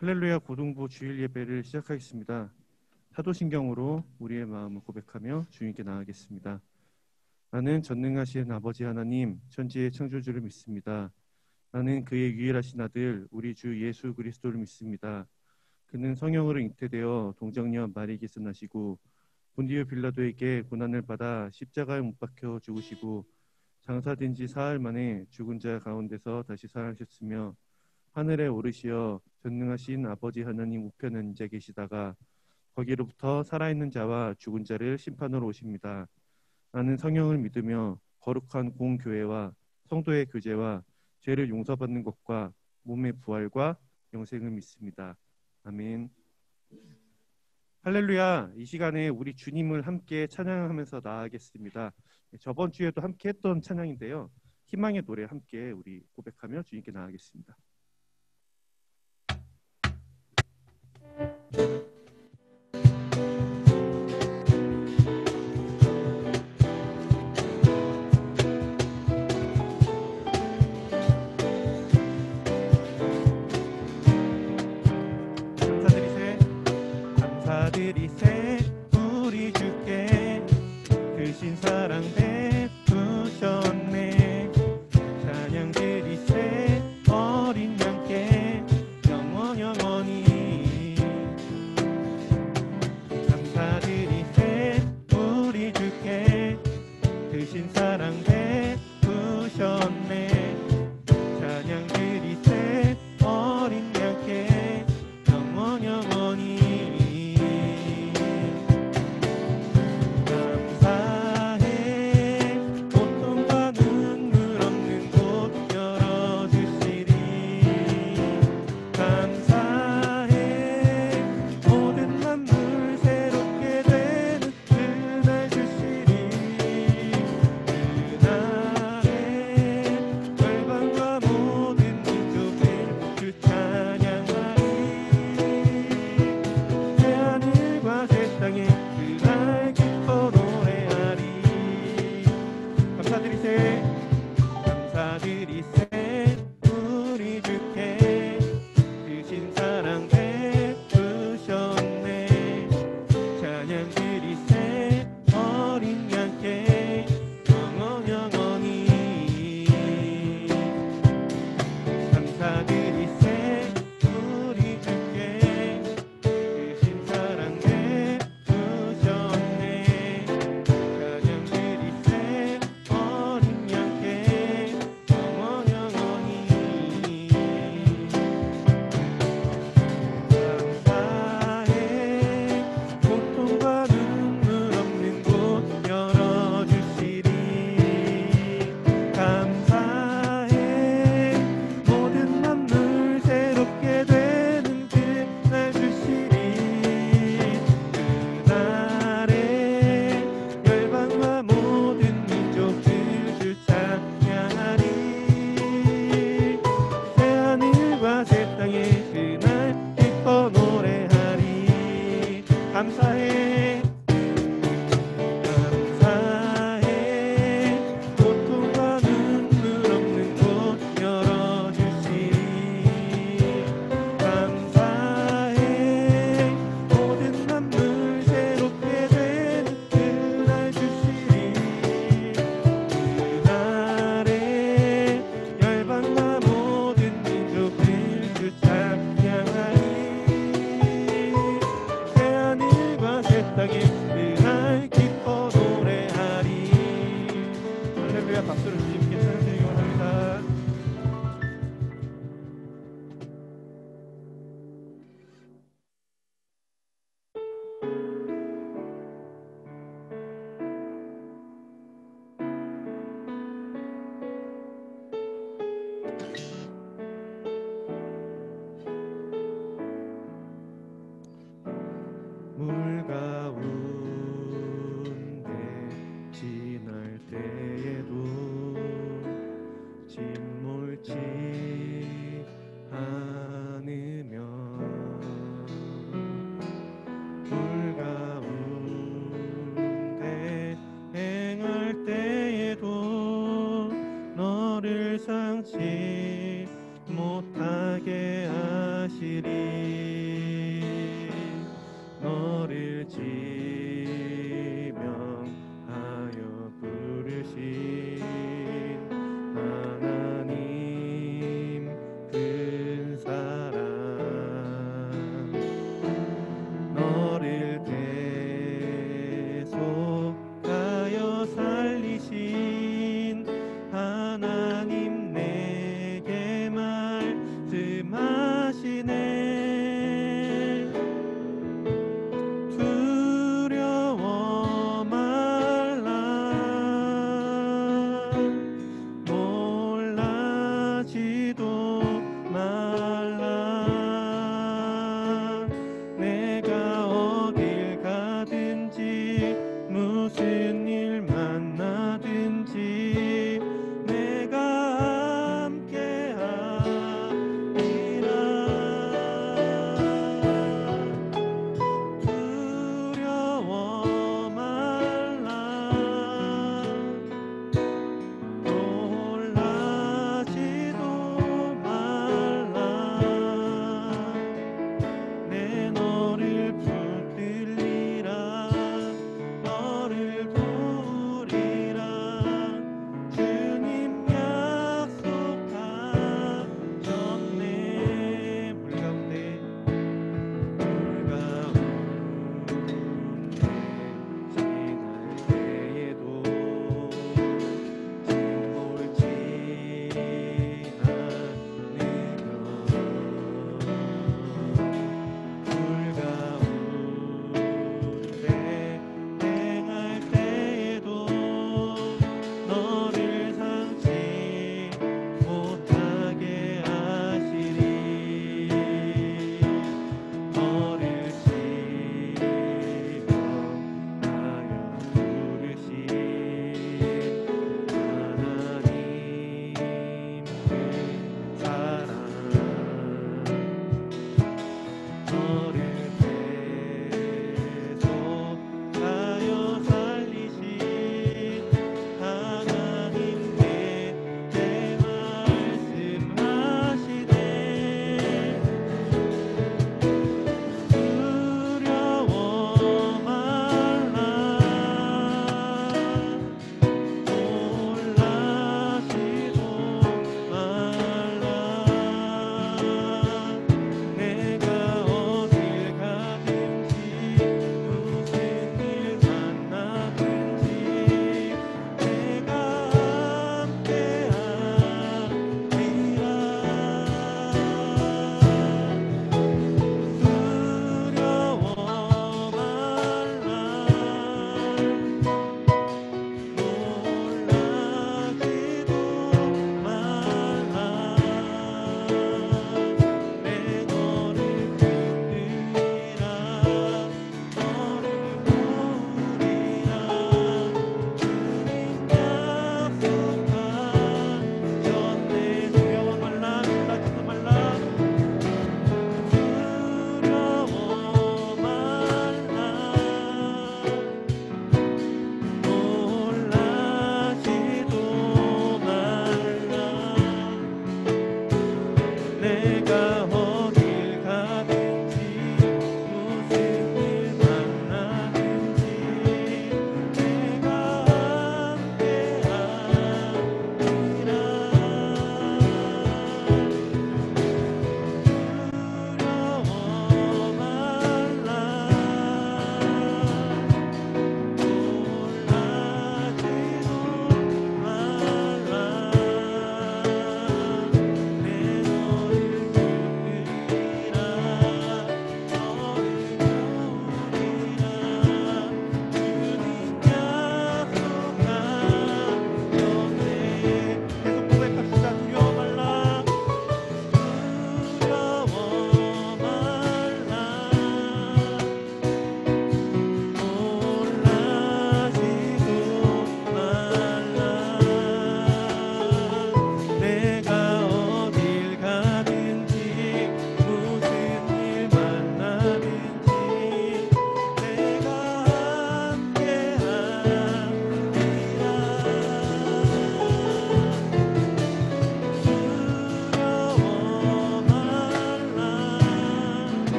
할렐루야 고등부 주일 예배를 시작하겠습니다. 사도신경으로 우리의 마음을 고백하며 주님께 나아가겠습니다. 나는 전능하신 아버지 하나님, 천지의 창조주를 믿습니다. 나는 그의 유일하신 아들, 우리 주 예수 그리스도를 믿습니다. 그는 성령으로 잉태되어 동정녀 마리에게서 나시고 본디오 빌라도에게 고난을 받아 십자가에 못 박혀 죽으시고 장사된 지 사흘 만에 죽은 자 가운데서 다시 살아나셨으며 하늘에 오르시어 전능하신 아버지 하나님 우편에 앉아 계시다가 거기로부터 살아있는 자와 죽은 자를 심판으로 오십니다. 나는 성령을 믿으며 거룩한 공교회와 성도의 교제와 죄를 용서받는 것과 몸의 부활과 영생을 믿습니다. 아멘. 할렐루야. 이 시간에 우리 주님을 함께 찬양하면서 나아가겠습니다. 저번 주에도 함께 했던 찬양인데요. 희망의 노래 함께 우리 고백하며 주님께 나아가겠습니다. 감사드리세 우리 주께 크신 사랑 베푸셨네. 찬양 드리세 어린 양께 영원히 감사드리세 우리 주께 크신 사랑 베푸셨네. 찬양 드리세 어린 양께 영원히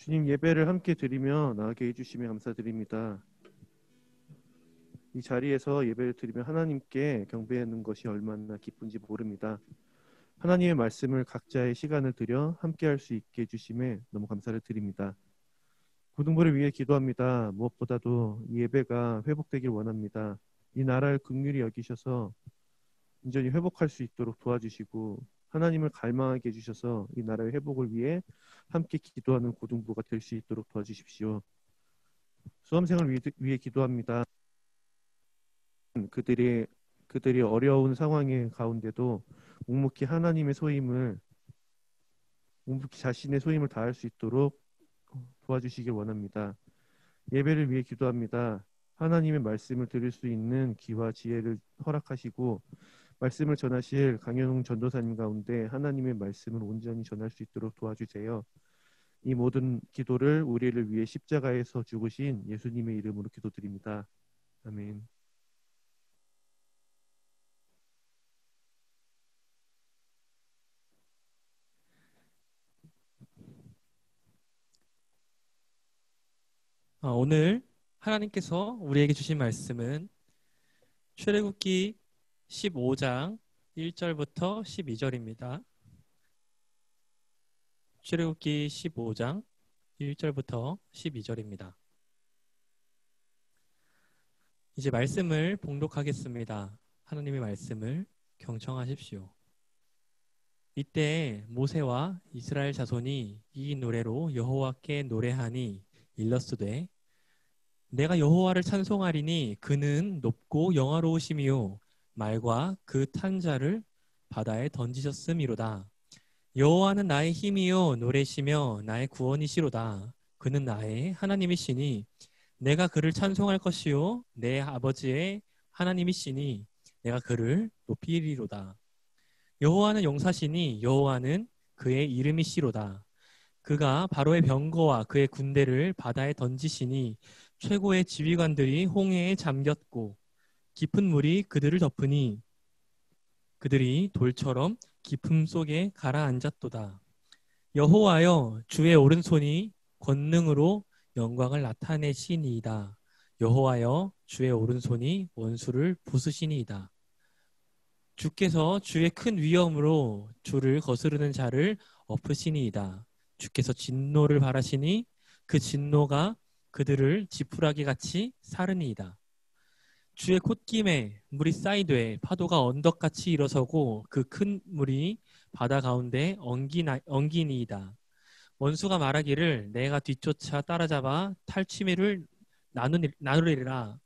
주님, 예배를 함께 드리며 나아가게 해주심에 감사드립니다. 이 자리에서 예배를 드리며 하나님께 경배하는 것이 얼마나 기쁜지 모릅니다. 하나님의 말씀을 각자의 시간을 들여 함께 할 수 있게 해주심에 너무 감사를 드립니다. 고등부를 위해 기도합니다. 무엇보다도 이 예배가 회복되길 원합니다. 이 나라를 긍휼히 여기셔서 온전히 회복할 수 있도록 도와주시고 하나님을 갈망하게 해주셔서 이 나라의 회복을 위해 함께 기도하는 고등부가 될 수 있도록 도와주십시오. 수험생을 위해 기도합니다. 그들이 어려운 상황의 가운데도 묵묵히 자신의 소임을 다할 수 있도록 도와주시길 원합니다. 예배를 위해 기도합니다. 하나님의 말씀을 들을 수 있는 귀와 지혜를 허락하시고 말씀을 전하실 강현웅 전도사님 가운데 하나님의 말씀을 온전히 전할 수 있도록 도와주세요. 이 모든 기도를 우리를 위해 십자가에서 죽으신 예수님의 이름으로 기도드립니다. 아멘. 오늘 하나님께서 우리에게 주신 말씀은 출애굽기 15장 1절부터 12절입니다. 출애굽기 15장 1절부터 12절입니다. 이제 말씀을 봉독하겠습니다. 하나님의 말씀을 경청하십시오. 이때 모세와 이스라엘 자손이 이 노래로 여호와께 노래하니 일러스되 내가 여호와를 찬송하리니 그는 높고 영화로우심이요 말과 그 탄 자를 바다에 던지셨음이로다. 여호와는 나의 힘이요 노래시며 나의 구원이시로다. 그는 나의 하나님이시니 내가 그를 찬송할 것이요 내 아버지의 하나님이시니 내가 그를 높이리로다. 여호와는 용사시니 여호와는 그의 이름이시로다. 그가 바로의 병거와 그의 군대를 바다에 던지시니 최고의 지휘관들이 홍해에 잠겼고 깊은 물이 그들을 덮으니 그들이 돌처럼 깊음 속에 가라앉았도다. 여호와여 주의 오른손이 권능으로 영광을 나타내시니이다. 여호와여 주의 오른손이 원수를 부수시니이다. 주께서 주의 큰 위엄으로 주를 거스르는 자를 엎으시니이다. 주께서 진노를 바라시니 그 진노가 그들을 지푸라기 같이 사르니이다. 주의 콧김에 물이 쌓이되 파도가 언덕같이 일어서고 그 큰 물이 바다 가운데 엉기니이다. 원수가 말하기를 내가 뒤쫓아 따라잡아 탈취미를 나누리라.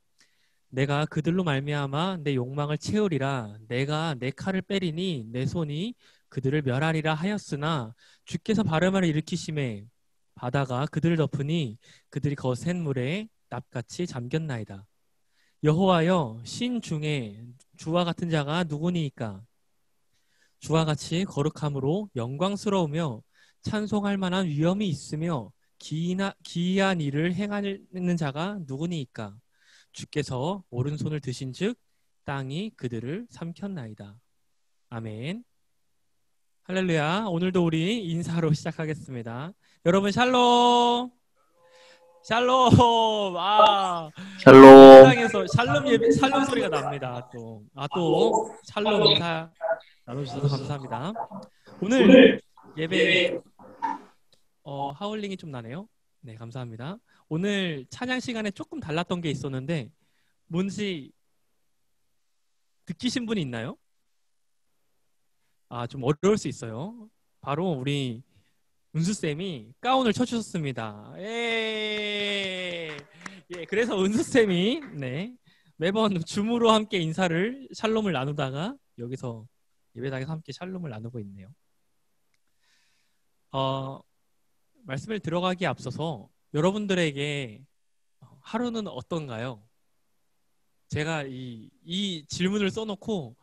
내가 그들로 말미암아 내 욕망을 채우리라. 내가 내 칼을 빼리니 내 손이 그들을 멸하리라 하였으나 주께서 바람을 일으키심에 바다가 그들을 덮으니 그들이 거센 물에 납같이 잠겼나이다. 여호와여 신 중에 주와 같은 자가 누구니이까? 주와 같이 거룩함으로 영광스러우며 찬송할 만한 위엄이 있으며 기이한 일을 행하는 자가 누구니이까? 주께서 오른손을 드신즉 땅이 그들을 삼켰나이다. 아멘. 할렐루야. 오늘도 우리 인사로 시작하겠습니다. 여러분 샬롬. 샬롬. 샬롬. 세상에서 샬롬 소리가 납니다. 또 샬롬 인사 나눠주셔서 감사합니다. 오늘 예배 하울링이 좀 나네요. 네, 감사합니다. 오늘 찬양 시간에 조금 달랐던 게 있었는데 뭔지 느끼신 분이 있나요? 좀 어려울 수 있어요. 바로 우리 은수쌤이 가운을 쳐주셨습니다. 예, 그래서 은수쌤이 매번 줌으로 함께 인사를 샬롬을 나누다가 여기서 예배당에서 함께 샬롬을 나누고 있네요. 말씀을 들어가기에 앞서서 여러분들에게 하루는 어떤가요? 제가 이 질문을 써놓고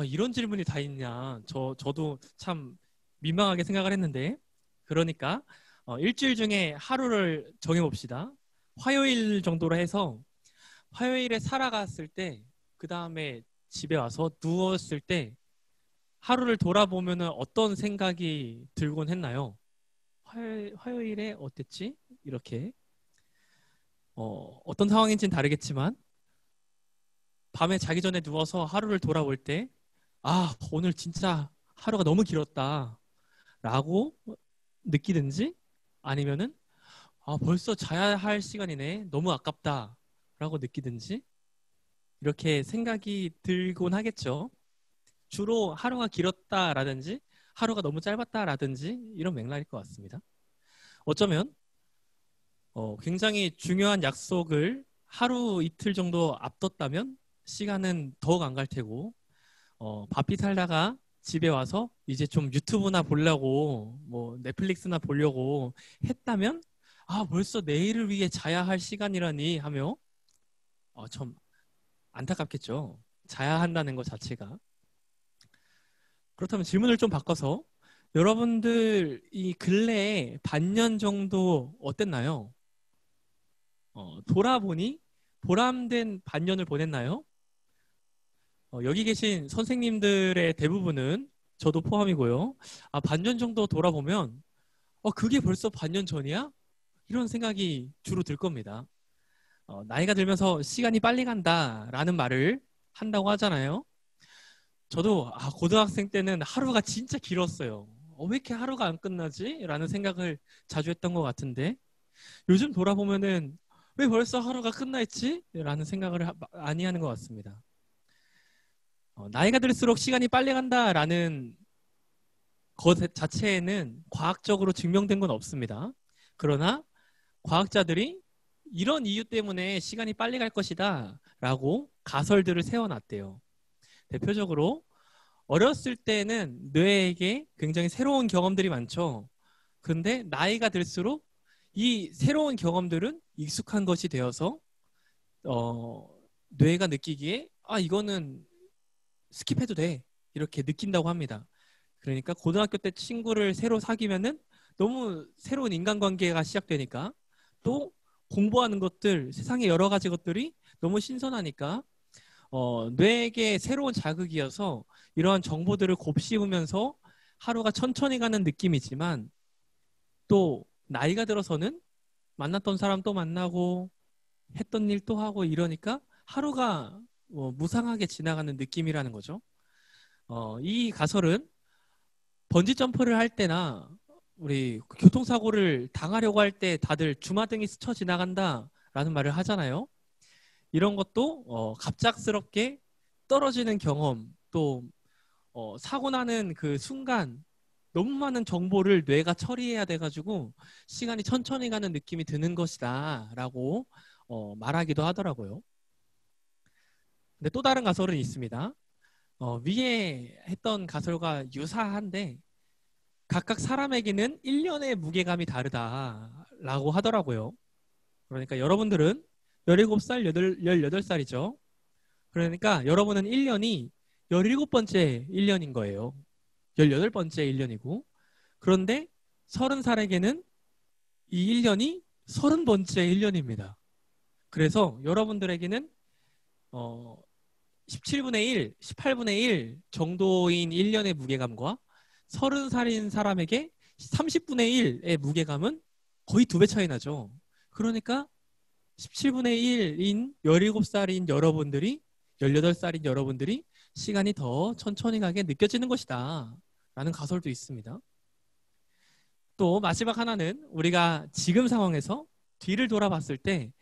이런 질문이 다 있냐 저도 참 민망하게 생각을 했는데 그러니까 일주일 중에 하루를 정해봅시다. 화요일 정도로 해서 화요일에 살아갔을 때 그 다음에 집에 와서 누웠을 때 하루를 돌아보면 어떤 생각이 들곤 했나요? 화요일에 어땠지? 이렇게 어떤 상황인지는 다르겠지만 밤에 자기 전에 누워서 하루를 돌아볼 때 오늘 진짜 하루가 너무 길었다 라고 느끼든지 아니면은 벌써 자야 할 시간이네 너무 아깝다 라고 느끼든지 이렇게 생각이 들곤 하겠죠. 주로 하루가 길었다라든지 하루가 너무 짧았다라든지 이런 맥락일 것 같습니다. 어쩌면 굉장히 중요한 약속을 하루 이틀 정도 앞뒀다면 시간은 더욱 안 갈 테고 바삐 살다가 집에 와서 이제 좀 유튜브나 보려고 뭐 넷플릭스나 보려고 했다면 벌써 내일을 위해 자야 할 시간이라니 하며 좀 안타깝겠죠. 자야 한다는 것 자체가. 그렇다면 질문을 좀 바꿔서 여러분들 이 근래에 반년 정도 어땠나요? 돌아보니 보람된 반년을 보냈나요? 여기 계신 선생님들의 대부분은 저도 포함이고요. 반년 정도 돌아보면 그게 벌써 반년 전이야? 이런 생각이 주로 들 겁니다. 나이가 들면서 시간이 빨리 간다라는 말을 한다고 하잖아요. 저도 고등학생 때는 하루가 진짜 길었어요. 왜 이렇게 하루가 안 끝나지? 라는 생각을 자주 했던 것 같은데 요즘 돌아보면은 왜 벌써 하루가 끝나 있지? 라는 생각을 많이 하는 것 같습니다. 나이가 들수록 시간이 빨리 간다라는 것 자체에는 과학적으로 증명된 건 없습니다. 그러나 과학자들이 이런 이유 때문에 시간이 빨리 갈 것이다 라고 가설들을 세워놨대요. 대표적으로 어렸을 때는 뇌에게 굉장히 새로운 경험들이 많죠. 근데 나이가 들수록 이 새로운 경험들은 익숙한 것이 되어서 뇌가 느끼기에 이거는 스킵해도 돼 이렇게 느낀다고 합니다. 그러니까 고등학교 때 친구를 새로 사귀면은 너무 새로운 인간관계가 시작되니까 또 공부하는 것들 세상의 여러 가지 것들이 너무 신선하니까 뇌에게 새로운 자극이어서 이러한 정보들을 곱씹으면서 하루가 천천히 가는 느낌이지만 또 나이가 들어서는 만났던 사람 또 만나고 했던 일 또 하고 이러니까 하루가 무상하게 지나가는 느낌이라는 거죠. 이 가설은 번지 점프를 할 때나 우리 교통사고를 당하려고 할 때 다들 주마등이 스쳐 지나간다라는 말을 하잖아요. 이런 것도 갑작스럽게 떨어지는 경험 또 사고 나는 그 순간 너무 많은 정보를 뇌가 처리해야 돼가지고 시간이 천천히 가는 느낌이 드는 것이다 라고 말하기도 하더라고요. 근데 또 다른 가설은 있습니다. 위에 했던 가설과 유사한데 각각 사람에게는 1년의 무게감이 다르다라고 하더라고요. 그러니까 여러분들은 17살, 18살이죠. 그러니까 여러분은 1년이 17번째 1년인 거예요. 18번째 1년이고 그런데 30살에게는 이 1년이 30번째 1년입니다. 그래서 여러분들에게는 17분의 1, 18분의 1 정도인 1년의 무게감과 30살인 사람에게 30분의 1의 무게감은 거의 2배 차이 나죠. 그러니까 17분의 1인 17살인 여러분들이 18살인 여러분들이 시간이 더 천천히 가게 느껴지는 것이다 라는 가설도 있습니다. 또 마지막 하나는 우리가 지금 상황에서 뒤를 돌아봤을 때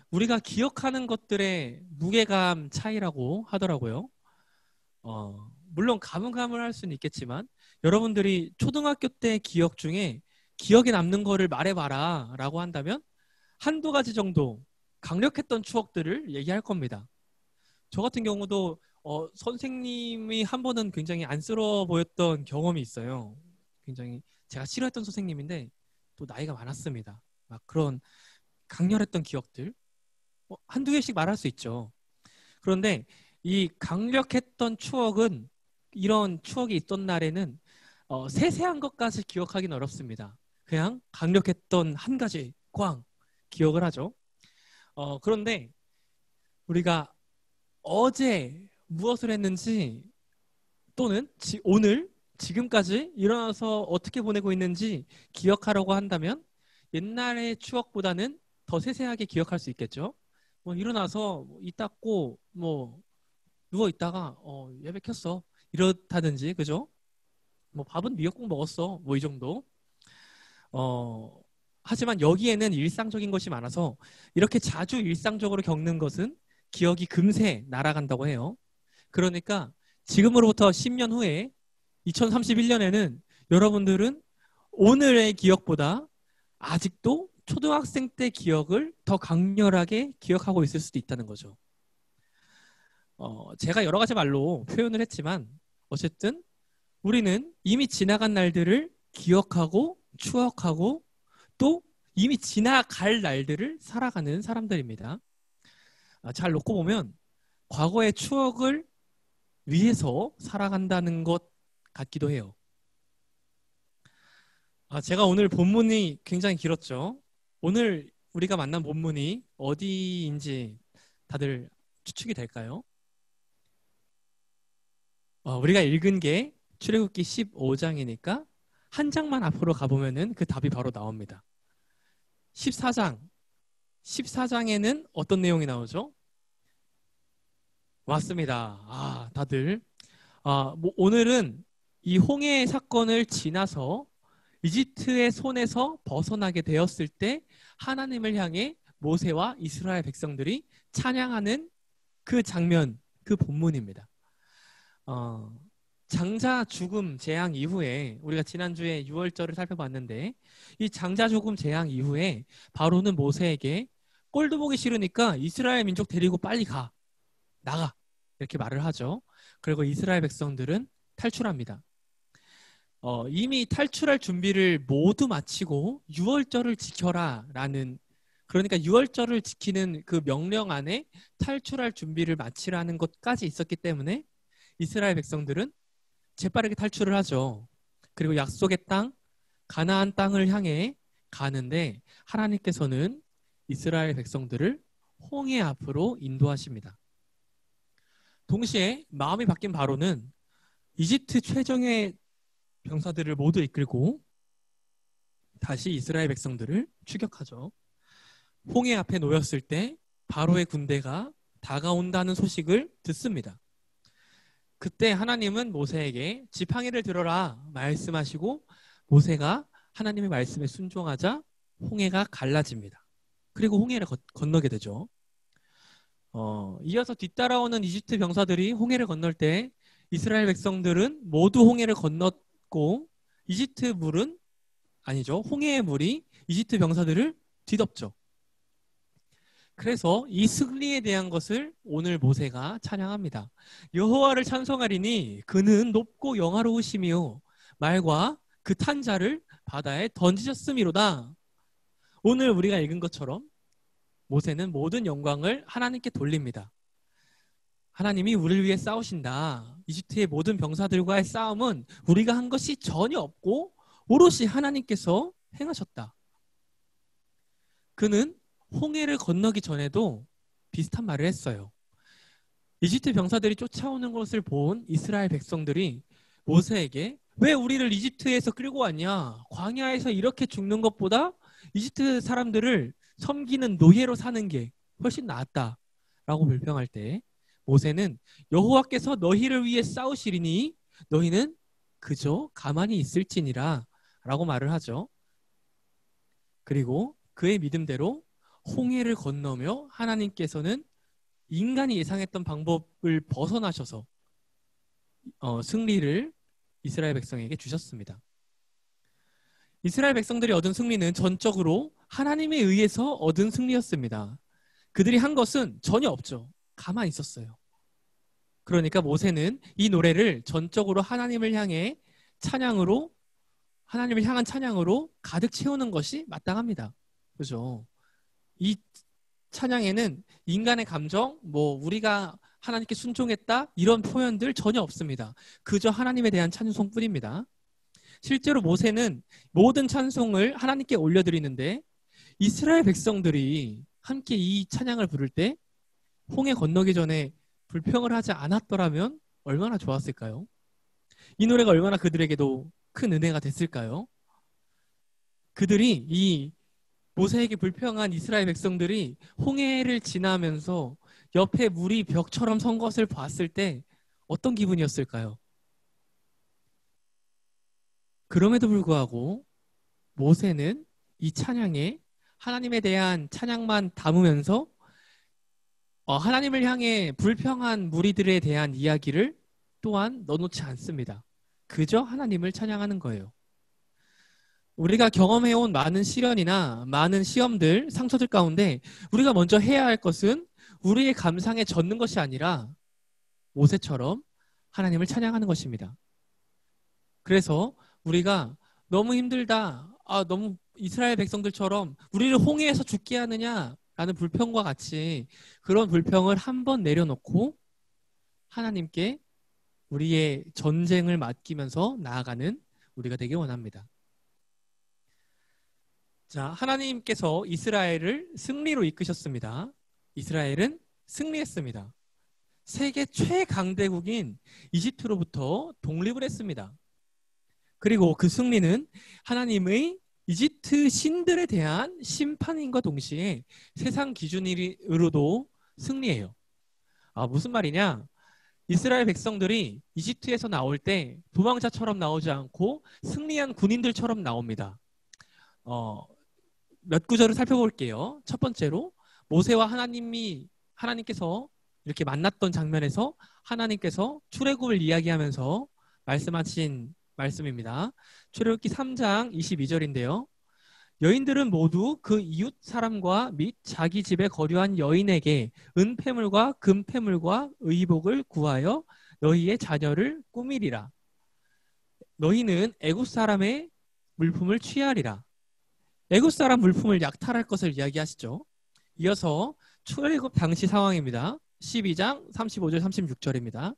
우리가 기억하는 것들의 무게감 차이라고 하더라고요. 물론 가물가물할 수는 있겠지만 여러분들이 초등학교 때 기억 중에 기억에 남는 거를 말해봐라 라고 한다면 한두 가지 정도 강력했던 추억들을 얘기할 겁니다. 저 같은 경우도 선생님이 한 번은 굉장히 안쓰러워 보였던 경험이 있어요. 굉장히 제가 싫어했던 선생님인데 또 나이가 많았습니다. 막 그런 강렬했던 기억들 한두 개씩 말할 수 있죠. 그런데 이 강력했던 추억은 이런 추억이 있던 날에는 세세한 것까지 기억하기는 어렵습니다. 그냥 강력했던 한 가지 꽝 기억을 하죠. 그런데 우리가 어제 무엇을 했는지 또는 오늘 지금까지 일어나서 어떻게 보내고 있는지 기억하려고 한다면 옛날의 추억보다는 더 세세하게 기억할 수 있겠죠. 뭐 일어나서 이 닦고 뭐 누워 있다가 예배 켰어 이렇다든지, 그죠? 뭐 밥은 미역국 먹었어 뭐 이 정도. 하지만 여기에는 일상적인 것이 많아서 이렇게 자주 일상적으로 겪는 것은 기억이 금세 날아간다고 해요. 그러니까 지금으로부터 10년 후에 2031년에는 여러분들은 오늘의 기억보다 아직도 초등학생 때 기억을 더 강렬하게 기억하고 있을 수도 있다는 거죠. 제가 여러 가지 말로 표현을 했지만 어쨌든 우리는 이미 지나간 날들을 기억하고 추억하고 또 이미 지나갈 날들을 살아가는 사람들입니다. 잘 놓고 보면 과거의 추억을 위해서 살아간다는 것 같기도 해요. 제가 오늘 본문이 굉장히 길었죠. 오늘 우리가 만난 본문이 어디인지 다들 추측이 될까요? 우리가 읽은 게 출애굽기 15장이니까 한 장만 앞으로 가보면은 그 답이 바로 나옵니다. 14장에는 어떤 내용이 나오죠? 맞습니다. 다들 뭐 오늘은 이 홍해 사건을 지나서 이집트의 손에서 벗어나게 되었을 때 하나님을 향해 모세와 이스라엘 백성들이 찬양하는 그 장면, 그 본문입니다. 장자 죽음 재앙 이후에 우리가 지난주에 6월절을 살펴봤는데 이 장자 죽음 재앙 이후에 바로는 모세에게 꼴도 보기 싫으니까 이스라엘 민족 데리고 빨리 나가 이렇게 말을 하죠. 그리고 이스라엘 백성들은 탈출합니다. 이미 탈출할 준비를 모두 마치고 6월절을 지켜라 라는, 그러니까 6월절을 지키는 그 명령 안에 탈출할 준비를 마치라는 것까지 있었기 때문에 이스라엘 백성들은 재빠르게 탈출을 하죠. 그리고 약속의 땅, 가나안 땅을 향해 가는데 하나님께서는 이스라엘 백성들을 홍해 앞으로 인도하십니다. 동시에 마음이 바뀐 바로는 이집트 최정예 병사들을 모두 이끌고 다시 이스라엘 백성들을 추격하죠. 홍해 앞에 놓였을 때 바로의 군대가 다가온다는 소식을 듣습니다. 그때 하나님은 모세에게 지팡이를 들어라 말씀하시고 모세가 하나님의 말씀에 순종하자 홍해가 갈라집니다. 그리고 홍해를 건너게 되죠. 이어서 뒤따라오는 이집트 병사들이 홍해를 건널 때 이스라엘 백성들은 모두 홍해를 건넜고 홍해의 물이 이집트 병사들을 뒤덮죠. 그래서 이 승리에 대한 것을 오늘 모세가 찬양합니다. 여호와를 찬송하리니 그는 높고 영화로우시며 말과 그 탄 자를 바다에 던지셨음이로다. 오늘 우리가 읽은 것처럼 모세는 모든 영광을 하나님께 돌립니다. 하나님이 우리를 위해 싸우신다. 이집트의 모든 병사들과의 싸움은 우리가 한 것이 전혀 없고 오롯이 하나님께서 행하셨다. 그는 홍해를 건너기 전에도 비슷한 말을 했어요. 이집트 병사들이 쫓아오는 것을 본 이스라엘 백성들이 모세에게 왜 우리를 이집트에서 끌고 왔냐? 광야에서 이렇게 죽는 것보다 이집트 사람들을 섬기는 노예로 사는 게 훨씬 낫다라고 불평할 때 모세는 여호와께서 너희를 위해 싸우시리니 너희는 그저 가만히 있을지니라 라고 말을 하죠. 그리고 그의 믿음대로 홍해를 건너며 하나님께서는 인간이 예상했던 방법을 벗어나셔서 승리를 이스라엘 백성에게 주셨습니다. 이스라엘 백성들이 얻은 승리는 전적으로 하나님에 의해서 얻은 승리였습니다. 그들이 한 것은 전혀 없죠. 가만히 있었어요. 그러니까 모세는 이 노래를 전적으로 하나님을 향한 찬양으로 가득 채우는 것이 마땅합니다. 그죠? 이 찬양에는 인간의 감정, 우리가 하나님께 순종했다 이런 표현들 전혀 없습니다. 그저 하나님에 대한 찬송뿐입니다. 실제로 모세는 모든 찬송을 하나님께 올려드리는데 이스라엘 백성들이 함께 이 찬양을 부를 때 홍해 건너기 전에 불평을 하지 않았더라면 얼마나 좋았을까요? 이 노래가 얼마나 그들에게도 큰 은혜가 됐을까요? 그들이 이 모세에게 불평한 이스라엘 백성들이 홍해를 지나면서 옆에 물이 벽처럼 선 것을 봤을 때 어떤 기분이었을까요? 그럼에도 불구하고 모세는 이 찬양에 하나님에 대한 찬양만 담으면서 하나님을 향해 불평한 무리들에 대한 이야기를 또한 넣어놓지 않습니다. 그저 하나님을 찬양하는 거예요. 우리가 경험해온 많은 시련이나 많은 시험들, 상처들 가운데 우리가 먼저 해야 할 것은 우리의 감상에 젖는 것이 아니라 모세처럼 하나님을 찬양하는 것입니다. 그래서 우리가 너무 힘들다, 너무 이스라엘 백성들처럼 우리를 홍해에서 죽게 하느냐라는 불평과 같이 그런 불평을 한번 내려놓고 하나님께 우리의 전쟁을 맡기면서 나아가는 우리가 되길 원합니다. 자, 하나님께서 이스라엘을 승리로 이끄셨습니다. 이스라엘은 승리했습니다. 세계 최강대국인 이집트로부터 독립을 했습니다. 그리고 그 승리는 하나님의 이집트 신들에 대한 심판인과 동시에 세상 기준으로도 승리해요. 무슨 말이냐? 이스라엘 백성들이 이집트에서 나올 때 도망자처럼 나오지 않고 승리한 군인들처럼 나옵니다. 몇 구절을 살펴볼게요. 첫 번째로 모세와 하나님께서 이렇게 만났던 장면에서 하나님께서 출애굽을 이야기하면서 말씀하신 말씀입니다. 출애굽기 3장 22절인데요. 여인들은 모두 그 이웃 사람과 및 자기 집에 거류한 여인에게 은폐물과 금폐물과 의복을 구하여 너희의 자녀를 꾸미리라. 너희는 애굽 사람의 물품을 취하리라. 애굽 사람 물품을 약탈할 것을 이야기하시죠. 이어서 출애굽 당시 상황입니다. 12장 35절 36절입니다.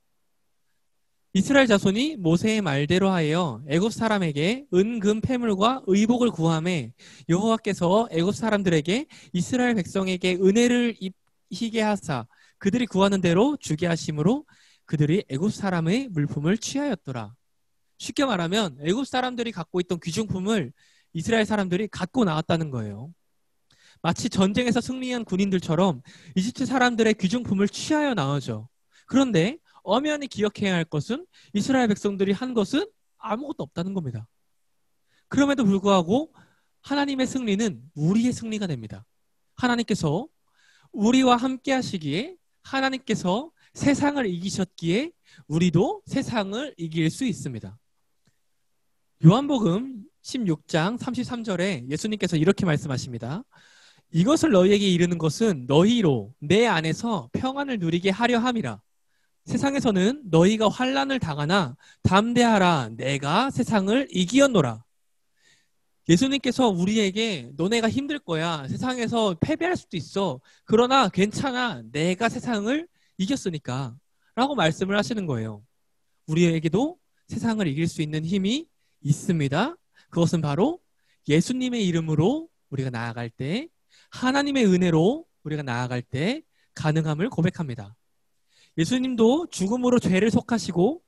이스라엘 자손이 모세의 말대로 하여 애굽 사람에게 은금 폐물과 의복을 구하매 여호와께서 애굽 사람들에게 이스라엘 백성에게 은혜를 입히게 하사 그들이 구하는 대로 주게 하심으로 그들이 애굽 사람의 물품을 취하였더라. 쉽게 말하면 애굽 사람들이 갖고 있던 귀중품을 이스라엘 사람들이 갖고 나왔다는 거예요. 마치 전쟁에서 승리한 군인들처럼 이집트 사람들의 귀중품을 취하여 나오죠. 그런데 엄연히 기억해야 할 것은 이스라엘 백성들이 한 것은 아무것도 없다는 겁니다. 그럼에도 불구하고 하나님의 승리는 우리의 승리가 됩니다. 하나님께서 우리와 함께 하시기에 하나님께서 세상을 이기셨기에 우리도 세상을 이길 수 있습니다. 요한복음 16장 33절에 예수님께서 이렇게 말씀하십니다. 이것을 너희에게 이르는 것은 너희로 내 안에서 평안을 누리게 하려 함이라. 세상에서는 너희가 환난을 당하나 담대하라 내가 세상을 이기었노라. 예수님께서 우리에게 너네가 힘들 거야. 세상에서 패배할 수도 있어. 그러나 괜찮아. 내가 세상을 이겼으니까 라고 말씀을 하시는 거예요. 우리에게도 세상을 이길 수 있는 힘이 있습니다. 그것은 바로 예수님의 이름으로 우리가 나아갈 때 하나님의 은혜로 우리가 나아갈 때 가능함을 고백합니다. 예수님도 죽음으로 죄를 속하시고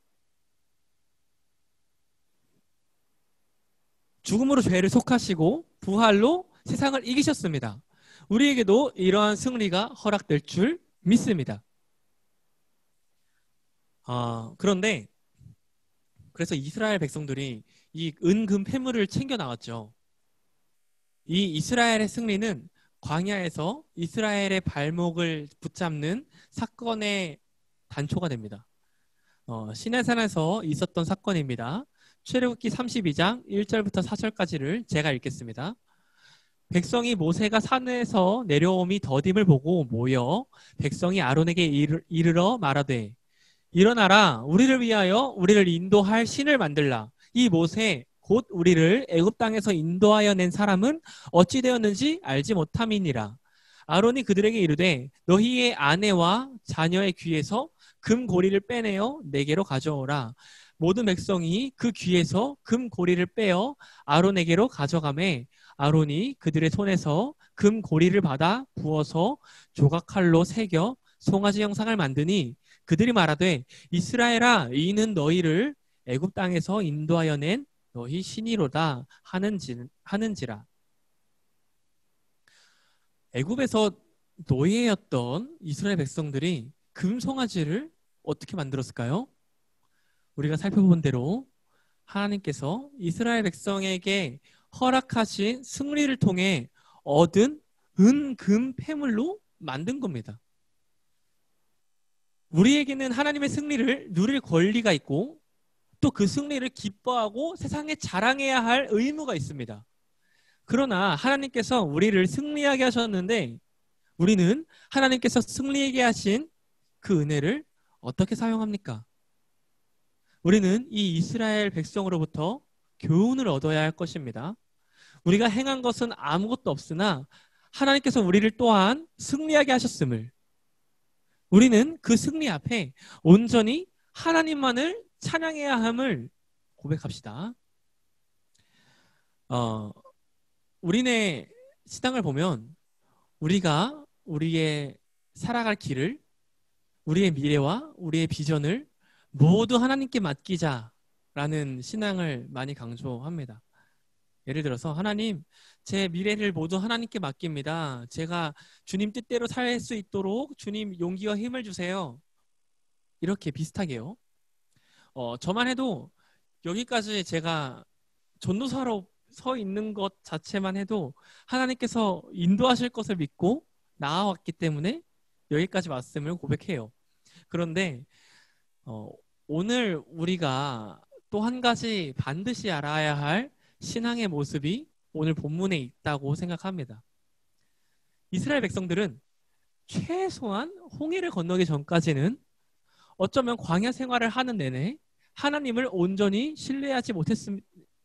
부활로 세상을 이기셨습니다. 우리에게도 이러한 승리가 허락될 줄 믿습니다. 그런데 그래서 이스라엘 백성들이 이 은금 폐물을 챙겨 나왔죠. 이 이스라엘의 승리는 광야에서 이스라엘의 발목을 붙잡는 사건의 단초가 됩니다. 시내산에서 있었던 사건입니다. 출애굽기 32장 1절부터 4절까지를 제가 읽겠습니다. 백성이 모세가 산에서 내려옴이 더딤을 보고 모여 백성이 아론에게 이르러 말하되 일어나라 우리를 위하여 우리를 인도할 신을 만들라. 이 모세 곧 우리를 애굽 땅에서 인도하여 낸 사람은 어찌 되었는지 알지 못함이니라. 아론이 그들에게 이르되 너희의 아내와 자녀의 귀에서 금고리를 빼내어 내게로 가져오라. 모든 백성이 그 귀에서 금고리를 빼어 아론에게로 가져가매 아론이 그들의 손에서 금고리를 받아 부어서 조각칼로 새겨 송아지 형상을 만드니 그들이 말하되 이스라엘아 이는 너희를 애굽 땅에서 인도하여 낸 너희 신이로다 하는지라. 애굽에서 노예였던 이스라엘 백성들이 금송아지를 어떻게 만들었을까요? 우리가 살펴본 대로 하나님께서 이스라엘 백성에게 허락하신 승리를 통해 얻은 은, 금, 폐물로 만든 겁니다. 우리에게는 하나님의 승리를 누릴 권리가 있고 또 그 승리를 기뻐하고 세상에 자랑해야 할 의무가 있습니다. 그러나 하나님께서 우리를 승리하게 하셨는데 우리는 하나님께서 승리하게 하신 그 은혜를 어떻게 사용합니까? 우리는 이 이스라엘 백성으로부터 교훈을 얻어야 할 것입니다. 우리가 행한 것은 아무것도 없으나 하나님께서 우리를 또한 승리하게 하셨음을, 우리는 그 승리 앞에 온전히 하나님만을 찬양해야 함을 고백합시다. 우리네 신앙을 보면 우리가 우리의 살아갈 길을, 우리의 미래와 우리의 비전을 모두 하나님께 맡기자라는 신앙을 많이 강조합니다. 예를 들어서 하나님, 제 미래를 모두 하나님께 맡깁니다. 제가 주님 뜻대로 살 수 있도록 주님 용기와 힘을 주세요. 이렇게 비슷하게요. 저만 해도 여기까지 제가 전도사로 서 있는 것 자체만 해도 하나님께서 인도하실 것을 믿고 나아왔기 때문에 여기까지 왔음을 고백해요. 그런데 오늘 우리가 또 한 가지 반드시 알아야 할 신앙의 모습이 오늘 본문에 있다고 생각합니다. 이스라엘 백성들은 최소한 홍해를 건너기 전까지는 어쩌면 광야 생활을 하는 내내 하나님을 온전히 신뢰하지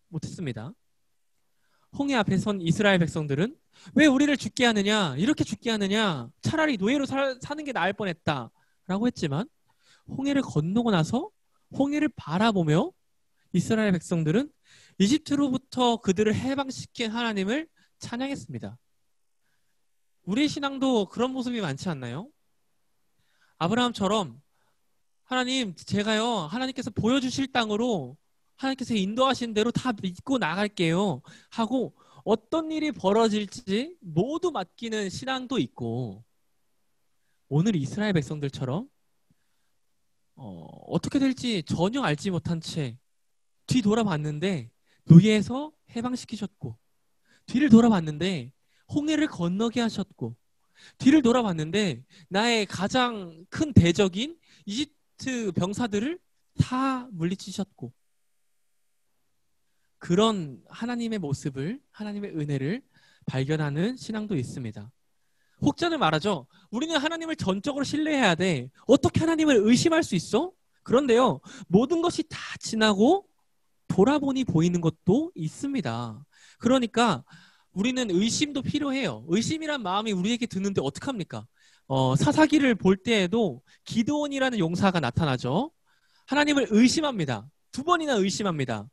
못했습니다. 홍해 앞에 선 이스라엘 백성들은 왜 우리를 죽게 하느냐, 이렇게 죽게 하느냐, 차라리 노예로 사는 게 나을 뻔했다 라고 했지만 홍해를 건너고 나서 홍해를 바라보며 이스라엘 백성들은 이집트로부터 그들을 해방시킨 하나님을 찬양했습니다. 우리의 신앙도 그런 모습이 많지 않나요? 아브라함처럼 하나님, 제가요, 하나님께서 보여주실 땅으로 하나님께서 인도하신 대로 다 믿고 나갈게요 하고 어떤 일이 벌어질지 모두 맡기는 신앙도 있고, 오늘 이스라엘 백성들처럼 어떻게 될지 전혀 알지 못한 채 뒤돌아봤는데 노예에서 해방시키셨고, 뒤를 돌아봤는데 홍해를 건너게 하셨고, 뒤를 돌아봤는데 나의 가장 큰 대적인 이집트 병사들을 다 물리치셨고, 그런 하나님의 모습을, 하나님의 은혜를 발견하는 신앙도 있습니다. 혹자는 말하죠. 우리는 하나님을 전적으로 신뢰해야 돼. 어떻게 하나님을 의심할 수 있어? 그런데요, 모든 것이 다 지나고 돌아보니 보이는 것도 있습니다. 그러니까 우리는 의심도 필요해요. 의심이란 마음이 우리에게 드는데 어떡합니까? 사사기를 볼 때에도 기드온이라는 용사가 나타나죠. 하나님을 의심합니다. 2번이나 의심합니다.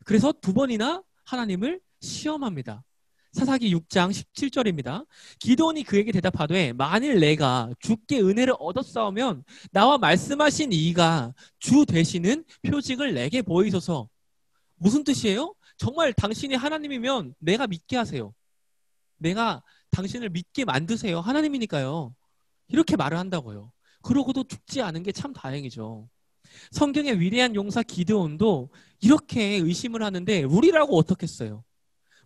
그래서 2번이나 하나님을 시험합니다. 사사기 6장 17절입니다. 기드온이 그에게 대답하되 만일 내가 주께 은혜를 얻었사오면 나와 말씀하신 이가 주 되시는 표징을 내게 보이소서. 무슨 뜻이에요? 정말 당신이 하나님이면 내가 믿게 하세요. 내가 당신을 믿게 만드세요. 하나님이니까요. 이렇게 말을 한다고요. 그러고도 죽지 않은 게 참 다행이죠. 성경의 위대한 용사 기드온도 이렇게 의심을 하는데 우리라고 어떻겠어요?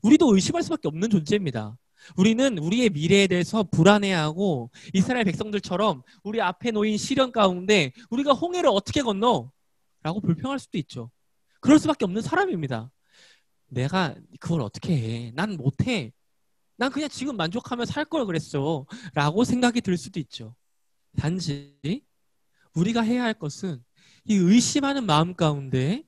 우리도 의심할 수밖에 없는 존재입니다. 우리는 우리의 미래에 대해서 불안해하고 이스라엘 백성들처럼 우리 앞에 놓인 시련 가운데 우리가 홍해를 어떻게 건너? 라고 불평할 수도 있죠. 그럴 수밖에 없는 사람입니다. 내가 그걸 어떻게 해? 난 못해. 난 그냥 지금 만족하며 살 걸 그랬어. 라고 생각이 들 수도 있죠. 단지 우리가 해야 할 것은 이 의심하는 마음 가운데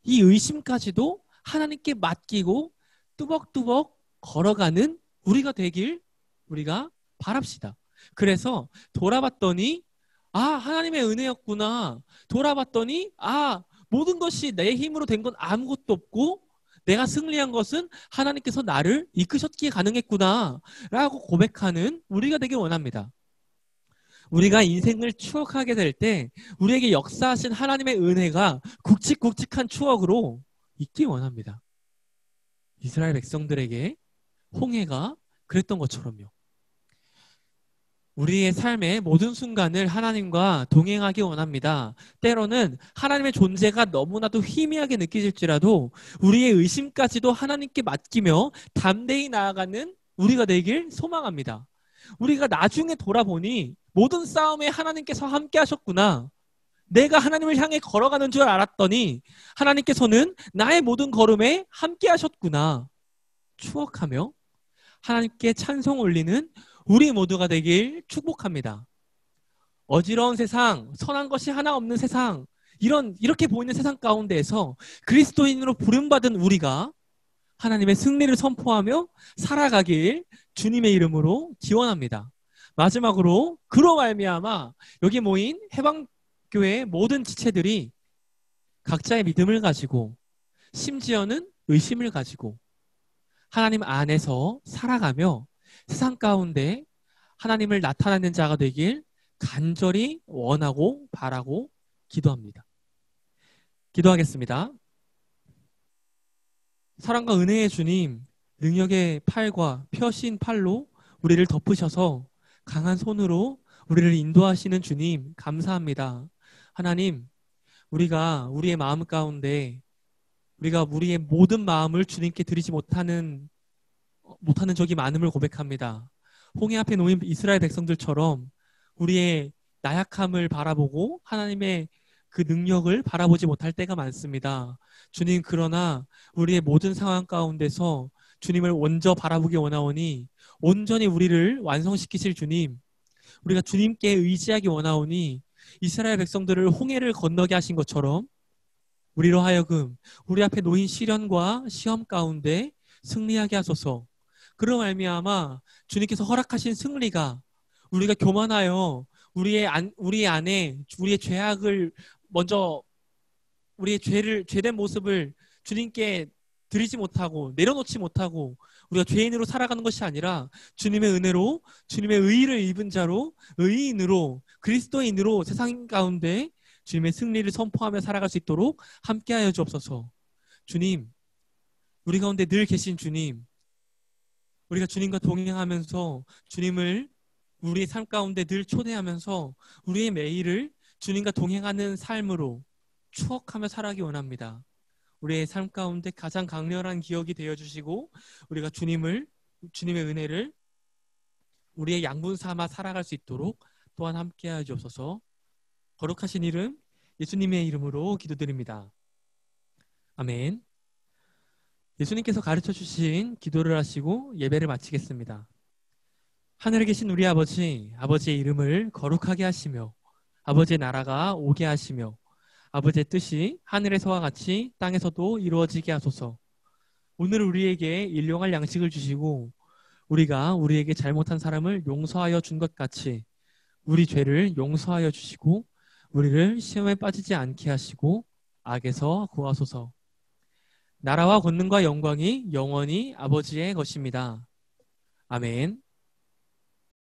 이 의심까지도 하나님께 맡기고 뚜벅뚜벅 걸어가는 우리가 되길 우리가 바랍시다. 그래서 돌아봤더니 하나님의 은혜였구나. 돌아봤더니 모든 것이 내 힘으로 된 건 아무것도 없고 내가 승리한 것은 하나님께서 나를 이끄셨기에 가능했구나 라고 고백하는 우리가 되길 원합니다. 우리가 인생을 추억하게 될 때 우리에게 역사하신 하나님의 은혜가 굵직굵직한 추억으로 있기 원합니다. 이스라엘 백성들에게 홍해가 그랬던 것처럼요. 우리의 삶의 모든 순간을 하나님과 동행하기 원합니다. 때로는 하나님의 존재가 너무나도 희미하게 느껴질지라도 우리의 의심까지도 하나님께 맡기며 담대히 나아가는 우리가 되길 소망합니다. 우리가 나중에 돌아보니 모든 싸움에 하나님께서 함께 하셨구나. 내가 하나님을 향해 걸어가는 줄 알았더니 하나님께서는 나의 모든 걸음에 함께 하셨구나. 추억하며 하나님께 찬송 올리는 우리 모두가 되길 축복합니다. 어지러운 세상, 선한 것이 하나 없는 세상, 이렇게 보이는 세상 가운데에서 그리스도인으로 부름받은 우리가 하나님의 승리를 선포하며 살아가길 주님의 이름으로 기원합니다. 마지막으로 그로 말미암아 여기 모인 해방교회의 모든 지체들이 각자의 믿음을 가지고 심지어는 의심을 가지고 하나님 안에서 살아가며 세상 가운데 하나님을 나타내는 자가 되길 간절히 원하고 바라고 기도합니다. 기도하겠습니다. 사랑과 은혜의 주님, 능력의 팔과 펴신 팔로 우리를 덮으셔서 강한 손으로 우리를 인도하시는 주님 감사합니다. 하나님, 우리가 우리의 마음 가운데 우리가 우리의 모든 마음을 주님께 드리지 못하는 적이 많음을 고백합니다. 홍해 앞에 놓인 이스라엘 백성들처럼 우리의 나약함을 바라보고 하나님의 그 능력을 바라보지 못할 때가 많습니다. 주님, 그러나 우리의 모든 상황 가운데서 주님을 먼저 바라보기 원하오니 온전히 우리를 완성시키실 주님, 우리가 주님께 의지하기 원하오니 이스라엘 백성들을 홍해를 건너게 하신 것처럼 우리로 하여금 우리 앞에 놓인 시련과 시험 가운데 승리하게 하소서. 그로 말미암아 주님께서 허락하신 승리가 우리가 교만하여 우리 안에 우리의 죄악을 먼저 우리의 죄된 모습을 주님께 드리지 못하고 내려놓지 못하고 우리가 죄인으로 살아가는 것이 아니라 주님의 은혜로 주님의 의의를 입은 자로 의인으로 그리스도인으로 세상 가운데 주님의 승리를 선포하며 살아갈 수 있도록 함께하여 주옵소서. 주님, 우리 가운데 늘 계신 주님, 우리가 주님과 동행하면서 주님을 우리의 삶 가운데 늘 초대하면서 우리의 매일을 주님과 동행하는 삶으로 추억하며 살아가기 원합니다. 우리의 삶 가운데 가장 강렬한 기억이 되어주시고 우리가 주님의 은혜를 우리의 양분 삼아 살아갈 수 있도록 또한 함께하여 주옵소서. 거룩하신 이름 예수님의 이름으로 기도드립니다. 아멘. 예수님께서 가르쳐 주신 기도를 하시고 예배를 마치겠습니다. 하늘에 계신 우리 아버지, 아버지의 이름을 거룩하게 하시며 아버지의 나라가 오게 하시며 아버지의 뜻이 하늘에서와 같이 땅에서도 이루어지게 하소서. 오늘 우리에게 일용할 양식을 주시고 우리가 우리에게 잘못한 사람을 용서하여 준 것 같이 우리 죄를 용서하여 주시고 우리를 시험에 빠지지 않게 하시고 악에서 구하소서. 나라와 권능과 영광이 영원히 아버지의 것입니다. 아멘.